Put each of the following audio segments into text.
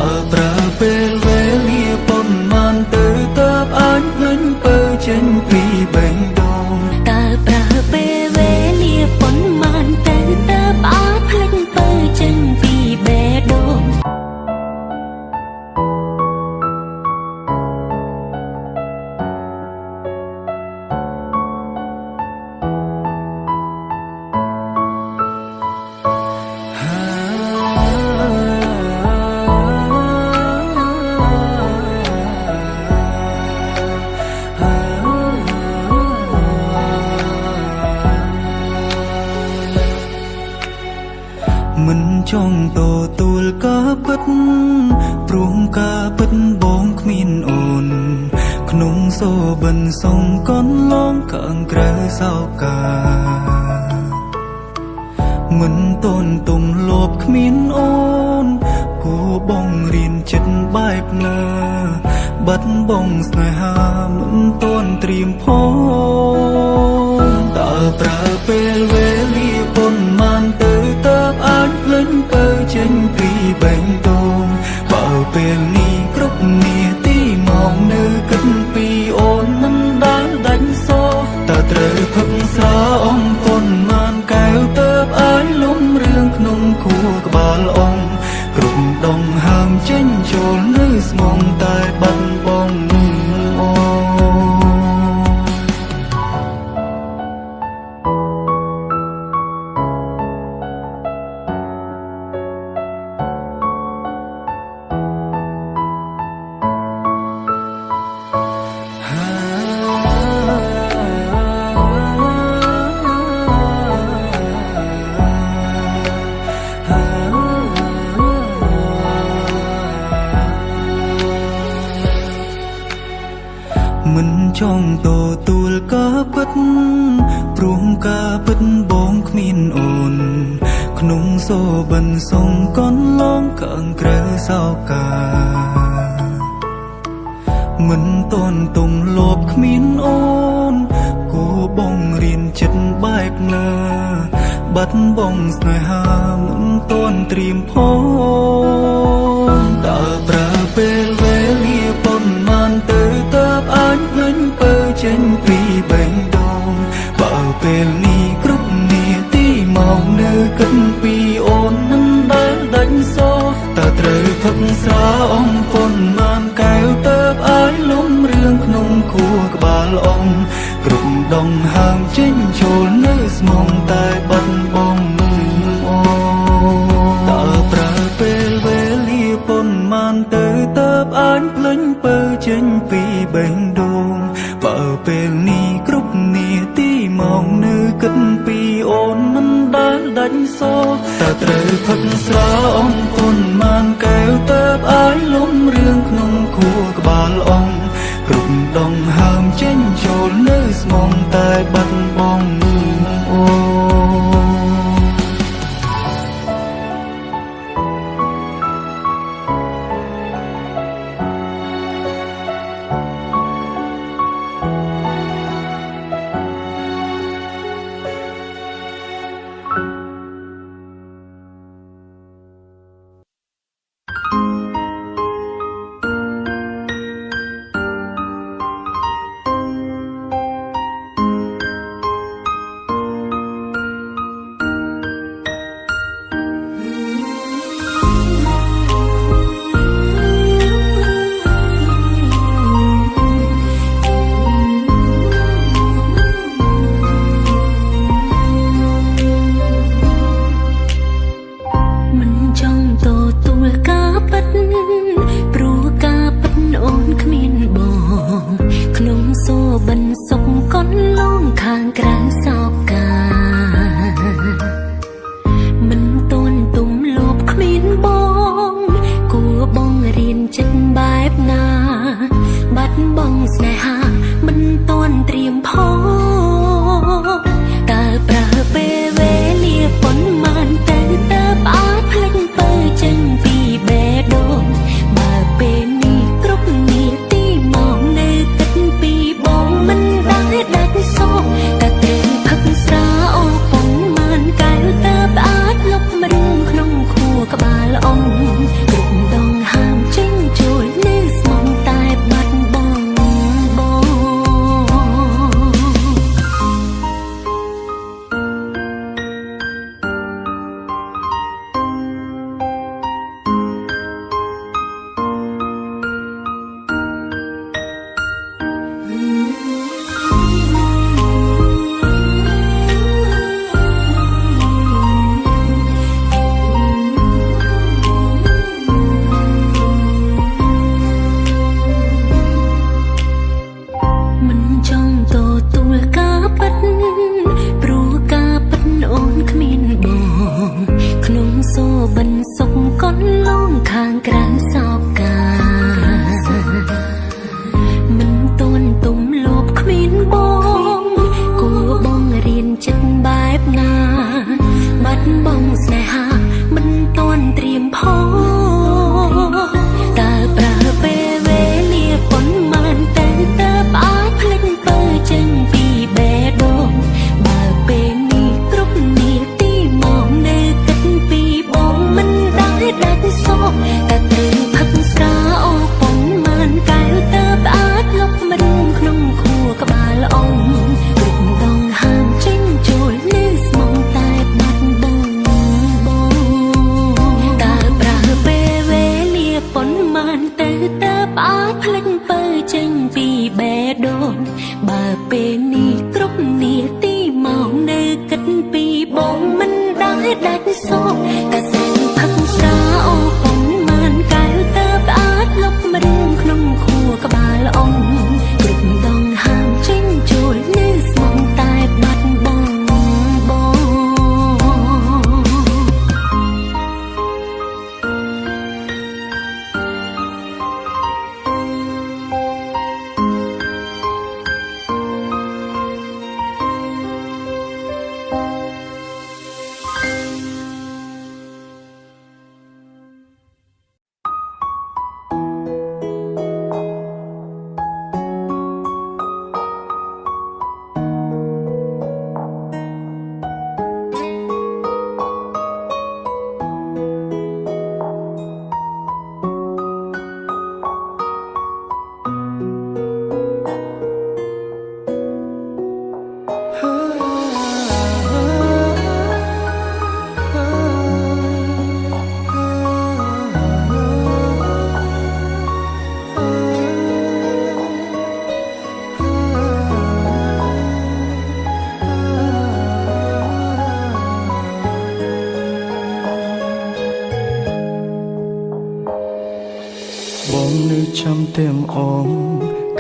ើប្រើពេលវេលាប៉ុន្មានទៅតើបអាចភ្លេចពើចេញពីបេះដូងតើប្រើពេលវេលាប៉ុន្មានទៅតើបអាចភ្លេចពើចេញពីបេះដូងមិនចង់តទួលការពិតព្រោះការពិតបងគ្មានអូនក្នុងសូបិនសងកនឡងខាងក្រៅសោកាមិនតន់ទុំលបគ្មានអូនគួបងរៀនចិត្តបែបណាបាត់បងស្នេហាមិនតន់ត្រៀមផងតើប្រើពេលវេលាប៉ុន្មានទៅតើអាចភ្លេចពើចេញពីបេះដូងបើពេលនេះគ្រប់នាទីមកនៅគិតពីអូនមិនដែលដាច់សោតើត្រូវផឹកស្រាអំប៉ុន្មានកែវតើអាចលំរឿងក្នុងខួរក្បាលអងគ្រប់ដងហើមចេញចូលនៅស្មងតែបាត់បងអូមិនចង់តទួលការពិតព្រោះការពិតបងគ្មានអូនក្នុងសូបិនសងកនឡងខាងក្រៅសោកាមិនតន់ទុំលបគ្មានអូនគួបងរៀនចិត្តបែបណាបាត់បងស្នេហាមិនតន់ត្រៀមផងតើប្រើពេលវេលាប៉ុន្មានទៅតើអាចភ្លេចពើចេញពីបេះដូងបើពេលនេះគ្រប់នាទីមកនៅគិតពីអូនមិនដែលដាច់សោតើត្រូវផឹកស្រាអំប៉ុន្មានកែវតើអាចលំរឿងក្នុងខួរក្បាលអងគ្រប់ដងហើមចេញចូលនៅស្មងតែបាត់បងអូតើប្រើពេលវេលាប៉ុន្មានទៅតើអាចភ្លេចពើចេញពីបេះដូងបើពេលនេះគ្រប់នាទីមកនៅគិតពីអូនមិនដែលដាច់សោតើត្រូវផឹកស្រាអំប៉ុន្មានកែវតើអាចលំរឿងក្នុងខួរក្បាលអងគ្រប់ដងហើមចេញចូលនៅស្មងតែបាត់បងអូ បានទៅតើផ្អើលភ្លេចពើចេញពីបេះដូងបើពេលនេះគ្រប់នាទីមកនៅគិតពីបងមិនដែលដាច់សោកតែសែនផឹកស្រាអូប៉ុន្មានកែវតើផ្អើលលុបរឿងក្នុងខួរក្បាលអង្គគ្រប់ដងហាមចេញចូលនៅស្មងតែបាត់បង ចាំទាំងអង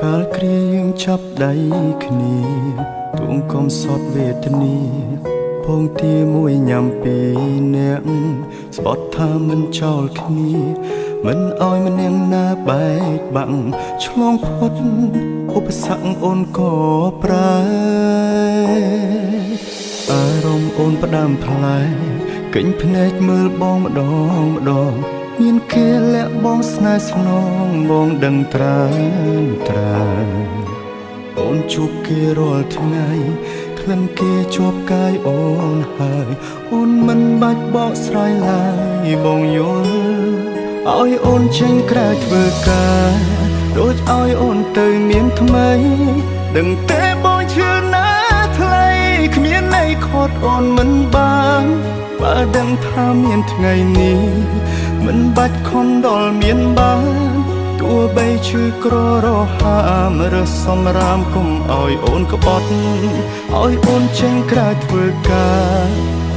កាលគ្រាយើងចាប់ដៃគ្នាទួងកំសត់វេទនាពងទាមួយញ៉ាំពីរនាក់ស្បត់ថាមិនចោលគ្នាមិនអោយម្នាក់ណាបែកបាក់ឆ្លងផុតឧបសគ្គអូនក៏ប្រើអារម្មណ៍អូនផ្ដាំផ្លែកិញភ្នែកមើលបងម្ដងម្ដងមានគេលាក់បងស្នេហ៍ស្នងបងដឹងត្រានត្រាអូនជួបគេរាល់ថ្ងៃក្លិនគេជាប់កាយអូនហើយអូនមិនបាច់បកស្រាយឡើយបងយល់ឲ្យអូនចេញក្រៅធ្វើការដូចឲ្យអូនទៅមានថ្មីដឹងទេបងឈឺណាថ្លៃគ្មានន័យខត់អូនមិនបានបើដឹងថាមានថ្ងៃនេះមិនបាច់ខំដល់មានបានទោះបីឈឺក្ររហាមរើសសំរាមគុំឲ្យអូនក្បត់ឲ្យអូនចេញក្រៅធ្វើការ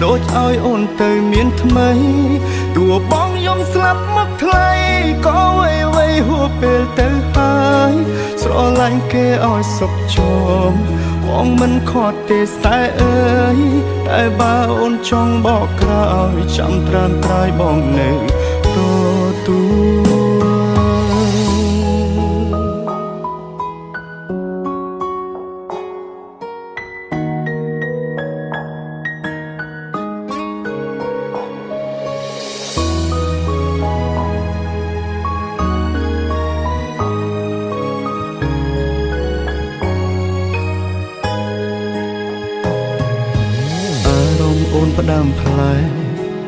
ដូចឲ្យអូនទៅមានថ្មីទោះបងយំស្លាប់មកថ្លៃក៏វៃហួសពេលទៅហើយស្រឡាញ់គេឲ្យសុខជមបងមិនខត់ទេស្តែអើយតែបើអូនចង់បកក្រោយចាំត្រាំត្រាយបងនៅទទួលអូនផ្ដាំផ្លែ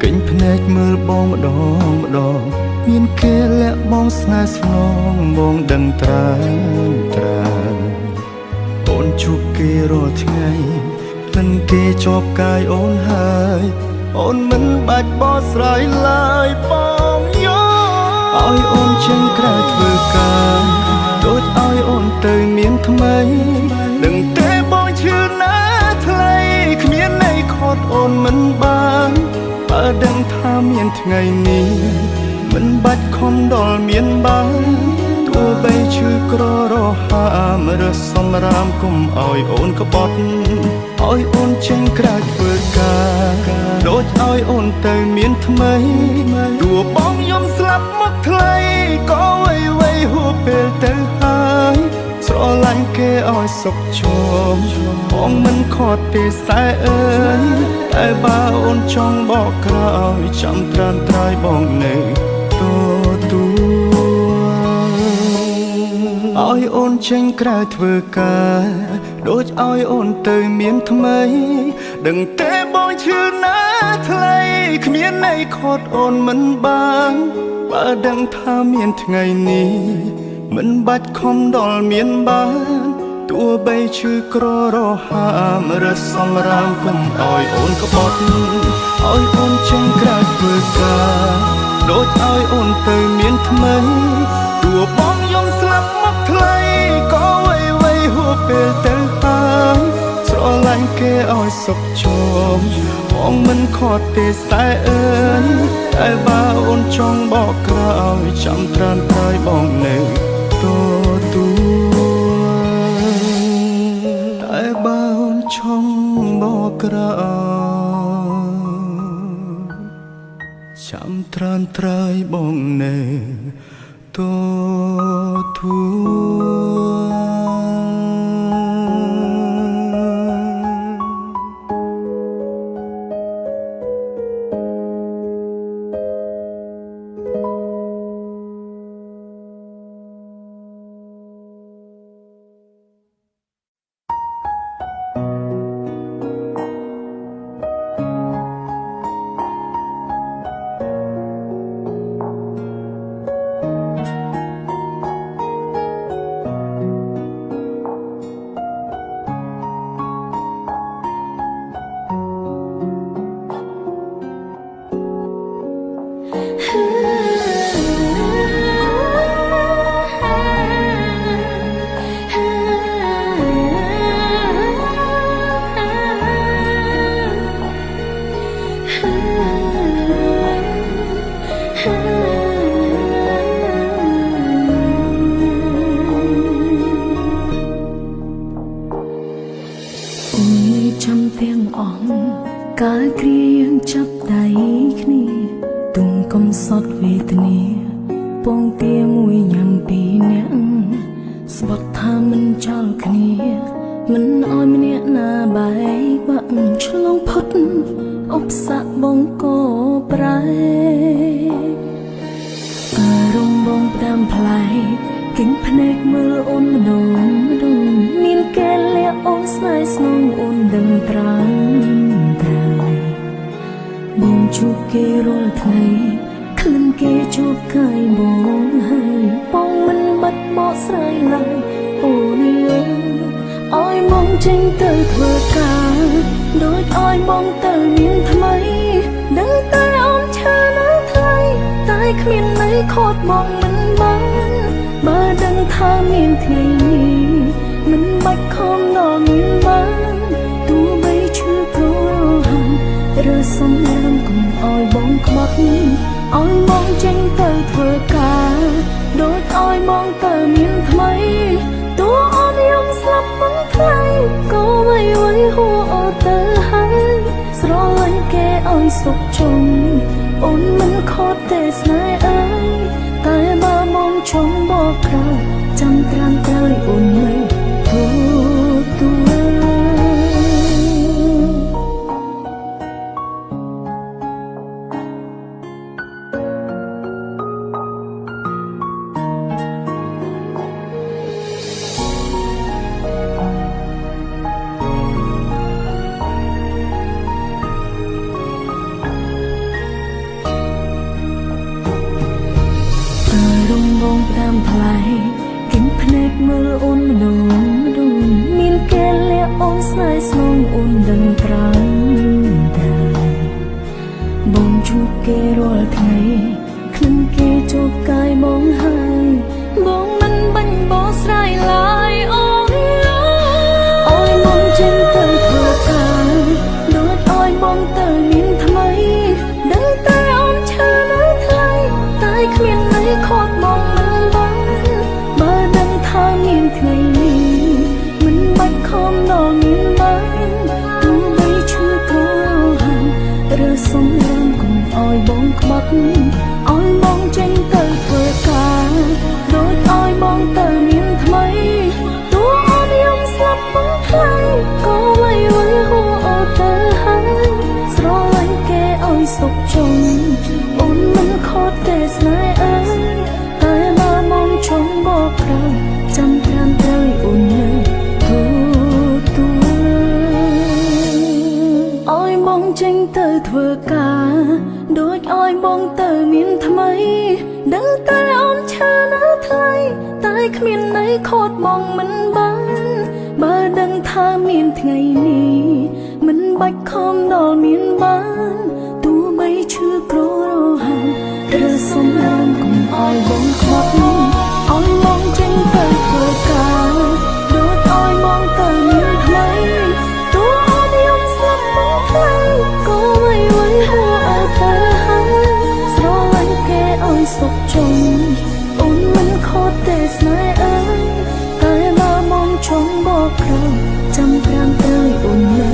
កិញភ្នែកមើលបងម្ដងម្ដងមានគេលាក់បងស្នេហ៍ស្នងបងដឹងត្រានត្រាអូនជួបគេរាល់ថ្ងៃក្លិនគេជាប់កាយអូនហើយអូនមិនបាច់បកស្រាយឡើយបងយោឲ្យអូនចេញក្រៅធ្វើការដូចឲ្យអូនទៅមានថ្មីដឹងទេបងឈឺណាថ្លៃគ្មានន័យខត់អូនមិនបានបើដឹងថាមានថ្ងៃនេះមិនបាច់ខំដល់មានបានទោះបីឈឺក្ររហាមរើសសំរាមគុំឲ្យអូនក្បត់ឲ្យអូនចេញក្រៅធ្វើការដូចឲ្យអូនទៅមានថ្មីទោះបងយំស្លាប់មកថ្លៃក៏វៃហួសពេលទៅហើយស្រឡាញ់គេឲ្យសុខជមបងមិនខត់ទេស្តែអើយតែបើអូនចង់បកក្រោយចាំត្រានត្រាយបងនៅទទួលឲ្យអូនចេញក្រៅធ្វើការដូចឲ្យអូនទៅមានថ្មីដឹងទេបងឈឺណាថ្លៃគ្មានន័យខត់អូនមិនបានបើដឹងថាមានថ្ងៃនេះមិនបាច់ខំដល់មានបានទោះបីឈឺក្ររហាមរើសសំរាមគុំឲ្យអូនក្បត់ឲ្យអូនចេញក្រៅធ្វើការដូចឲ្យអូនទៅមានថ្មី ឲ្យសុខជមបងមិនខត់ទេស្តែអើយតែបើអូនចង់បកក្រោយចាំត្រានត្រើយបងនៅតែបើអូនចង់បកក្រោយចាំត្រានត្រើយបងនៅទួចាំទាំងអង្គកាយគ្រាយើងចាប់ដៃគ្នាទុំកំសត់វេទនាពងទាមួយញ៉ាំពីរនាក់ស្បត់ថាមិនចោលគ្នាមិនអោយម្នាក់ណាបែកបាក់ឆ្លងផុតឧបសគ្គបងក៏ប្រែអារម្មណ៍បងផ្ដាំផ្លែគិញភ្នែកមើលអូនម្ដងមានកែលះអូនស្នេហ៍ស្នងអូនដឹងត្រាំត្រូវបងជួបគេរាល់ថ្ងៃក្លិនគេជួបកាយបងហើយបងមិនបាត់បកស្រាយឡើយអូនអើយបងចេញទៅធ្វើការដូចអោយបងទៅមានថ្មីដឹងតែអូនឈើនៅថ្លៃតែគ្មានន័យខត់បងមិនបានបើដឹងថាមានថ្ងៃនេះមិនបាច់ខំដល់មានបានទោះបីឈឺព្រោះរើសំរាមកុំអោយបងខ្មាស់អោយបងចេញទៅធ្វើការដូចអោយបងទៅមានថ្មីទោះអូនយំស្លាប់មិនថ្លៃក៏មិនអ្វីហួរអត់ទៅហើយស្រឡាញ់គេអោយសុខជុំអូនមិនខត់ទេស្នេហ៍អើយតែបើមកចង់បកក្រោយចាំត្រាំត្រើយអូនមិនទូបងផ្ដាំផ្លែគិញភ្នែកមើលអូនម្ដងមានកែលះអូនស្នេហ៍ស្នងអូនដឹងត្រាំដែរបងជួបគេរាល់ថ្ងៃក្លិនគេជួបកាយបងហើយបងមិនបាញ់បោះស្រាយឡើយអូនអើយបងចេញទៅធ្វើការដូចអោយបងទៅមានថ្មីដឹងតែអូនឈើនៅថ្លៃតែគ្មានន័យខត់បងបើដឹងថាមានថ្ងៃនេះមិនបាច់ខំដល់មានបានទោះបីឈឺក៏ហាំរើសំរាមកុំអោយបងខ្មាស់អោយបងចេញទៅធ្វើការដូចអោយបងទៅមានថ្មីទោះអូនយំស្លាប់មិនថ្លៃក៏មិនអ្វីហួរអត់ទៅហើយស្រឡាញ់គេអោយសុខជុំអូនមិនខត់ទេស្នេហ៍អើយតែបើមកចង់បកក្រោយចាំត្រាំត្រើយអូននៅទូអោយបងចេញទៅធ្វើការដូចអោយបងទៅមានថ្មីដឹងតែអូនឈើនៅថ្លៃតែគ្មានន័យខត់បងមិនបានបើដឹងថាមានថ្ងៃនេះមិនបាច់ខំដល់មានបានទោះបីឈឺក្ររហាំឬសំឡាមកុំអោយបងខ្មាស់អោយបងចេញទៅធ្វើការដូចអោយបងទៅមានថ្មីទោះអូនយំស្លា ហត់ទេស្នេហ៍អើយតែបើមកជុំបកក្រោយចាំប្រាំទៅអូននៅ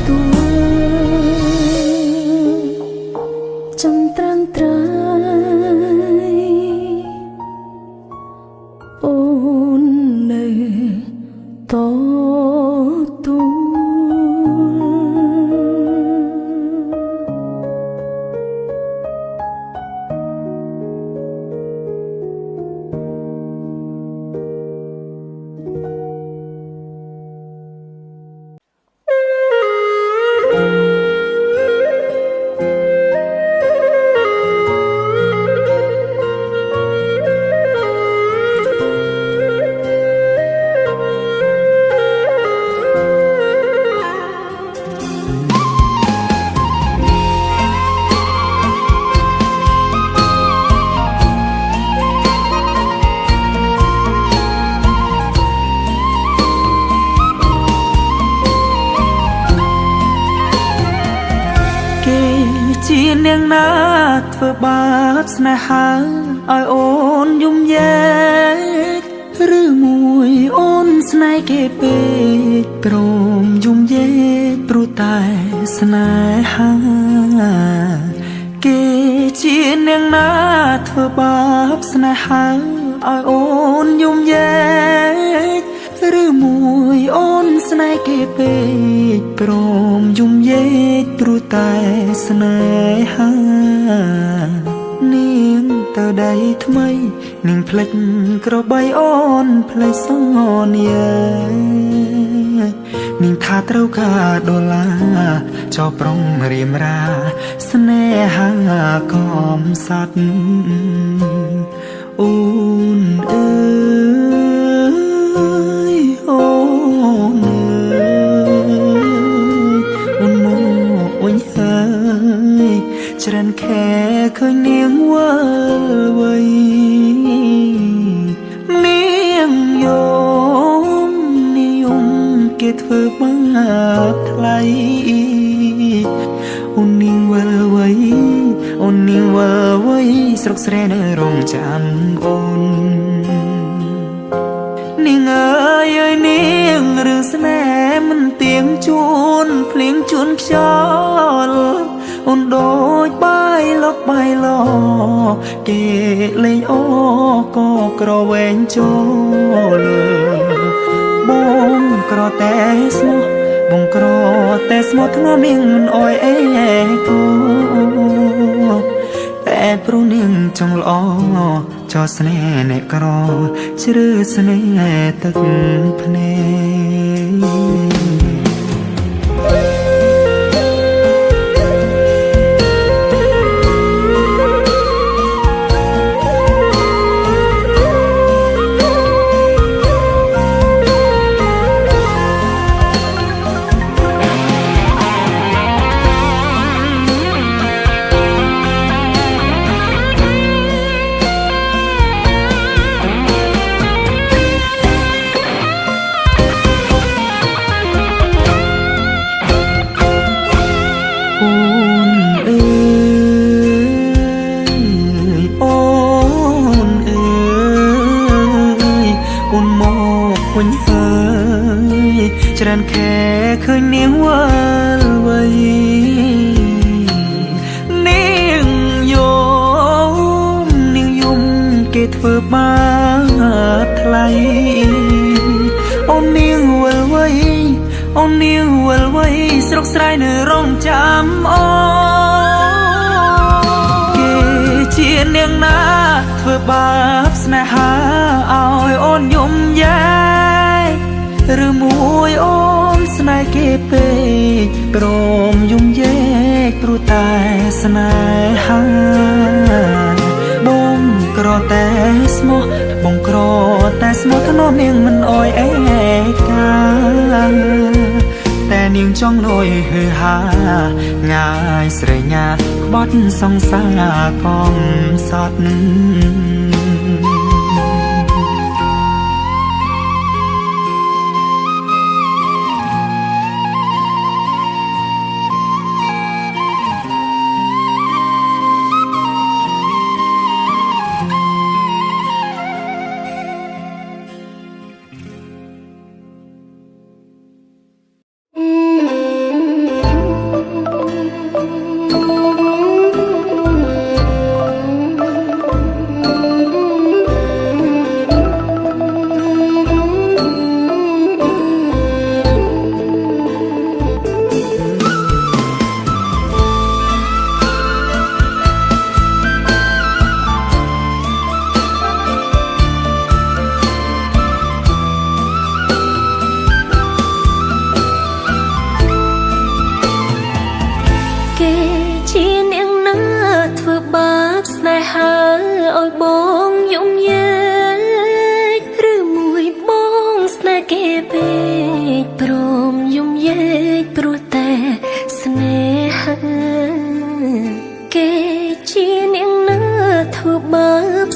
ទូចាំត្រាំត្រៃអូននៅតទូ ជានាងណាធ្វើបាបស្នេហាឲ្យអូនយំយែកឬមួយអូនស្នេហ៍គេពេកព្រមយំយែកព្រោះតែស្នេហាគេជានាងណាធ្វើបាបស្នេហាឲ្យអូនយំយែកឬមួយអូនស្នេហ៍គេពេកព្រមយំយែកព្រោះតែស្នេហានាងទៅដៃថ្មីនាងភ្លេចក្របីអូនភ្លេចសន្យានាងថាត្រូវការដុល្លារចោលប្រុងរៀមរាស្នេហាកំសត់អូនអើយអូនអូនមកអញហើយច្រើនខែឃើញនាងវិលវ័យនាងនិយមគេធ្វើបាបថ្លៃអូននាងវិលវ័យអូននាងវិលវ័យស្រុកស្រែនៅរងចាំអូននាងអើយនាងរឿងស្នេហ៍មិនទៀងជួនភ្លៀងជួនខ្យល់អូនដូចបាយលុកបាយឡគេលេងអូក៏ក្រវែងចូលបងក្រតែស្មោះបងក្រតែស្មោះធ្ងន់នាងមិនអោយអេគូតែព្រោះនាងចង់ល្អចោលស្នេហ៍អ្នកក្រជ្រឺស្នេហ៍ទឹកភ្នែកច្រើនខែឃើញនាងវិលវ័យនាងយំគេធ្វើបាបថ្លៃអូននាងវិលវ័យអូននាងវិលវ័យស្រុកស្រែនៅរងចាំអូគេជានាងណាធ្វើបាបស្នេហាឲ្យអូនយំយែកឬមួយអូនស្នេហ៍គេពេកព្រមយំយែកព្រោះតែស្នេហាបងក្រតែស្មោះបងក្រតែស្មោះធ្នមនាងមិនអោយអេកាតែនាងចង់លយហឺហាងាយស្រែកញាក្បត់សង្សារកំសត់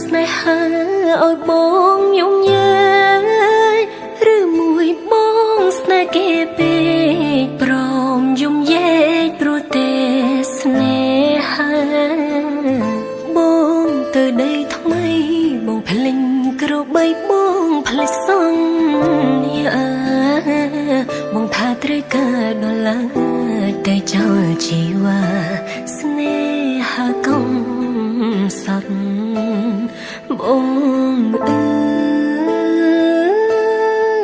ស្នេហាឲ្យបងយំញែឬមួយបងស្នេហ៍គេពេកព្រមយំយែកព្រោះទេស្នេហាបងទៅដីថ្មីបងភ្លេចក្របីបងភ្លេចសន្យាបងថាត្រូវការដល់ឡើយតែចោលជីវ៉ាស្នេហាកំសត់បងអើ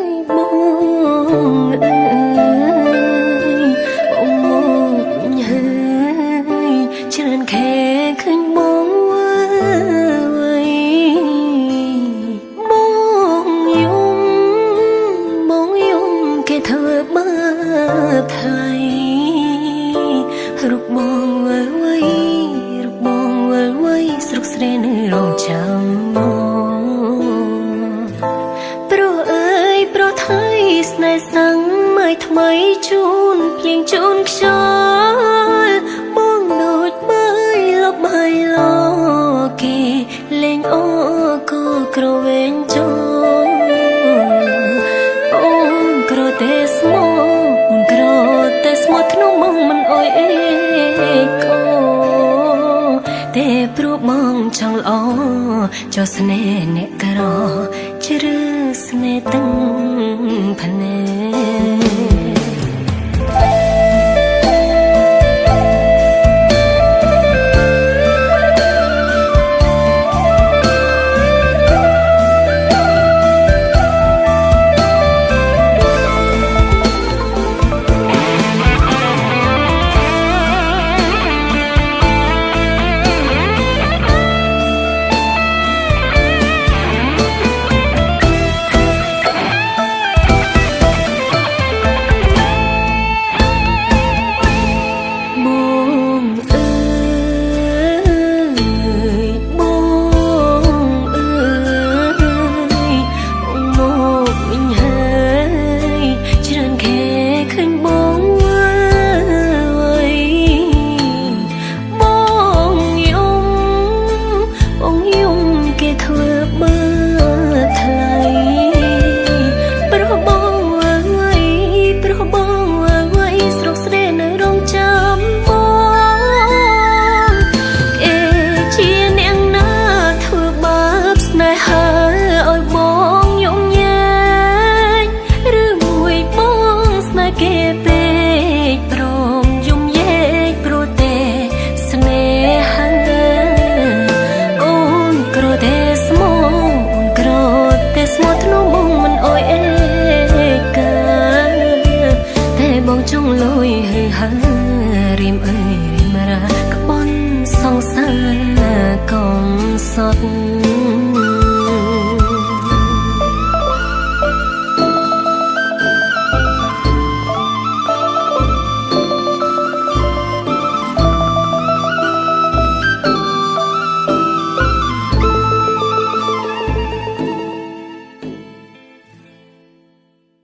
យបងអើយបងមកហើយច្រើនខែឃើញបងធ្វើបើថ្លៃរូបបងវិលវៃរូបបងវិលវៃស្រុកស្រែនៅរងចាំមកព្រោះអើយព្រោះថៃស្នេហ៍សាំងមើលថ្មីជូនភ្លៀងជូនខ្យល់បងដូចបើលបហើយលគេលេងអូកូក្រវែងចូលតែស្មោក្រតែស្មោធ្នមបងមិនអើយអេកូតែព្រោះបងចង់ល្អចោះស្នេហ៍អ្នកក្រជ្រឺស្នេហ៍ទាំងភ្នែកបងចង់លុយហឺហើរៀមអើយរៀមរាក្បន់សង្សារកំសត់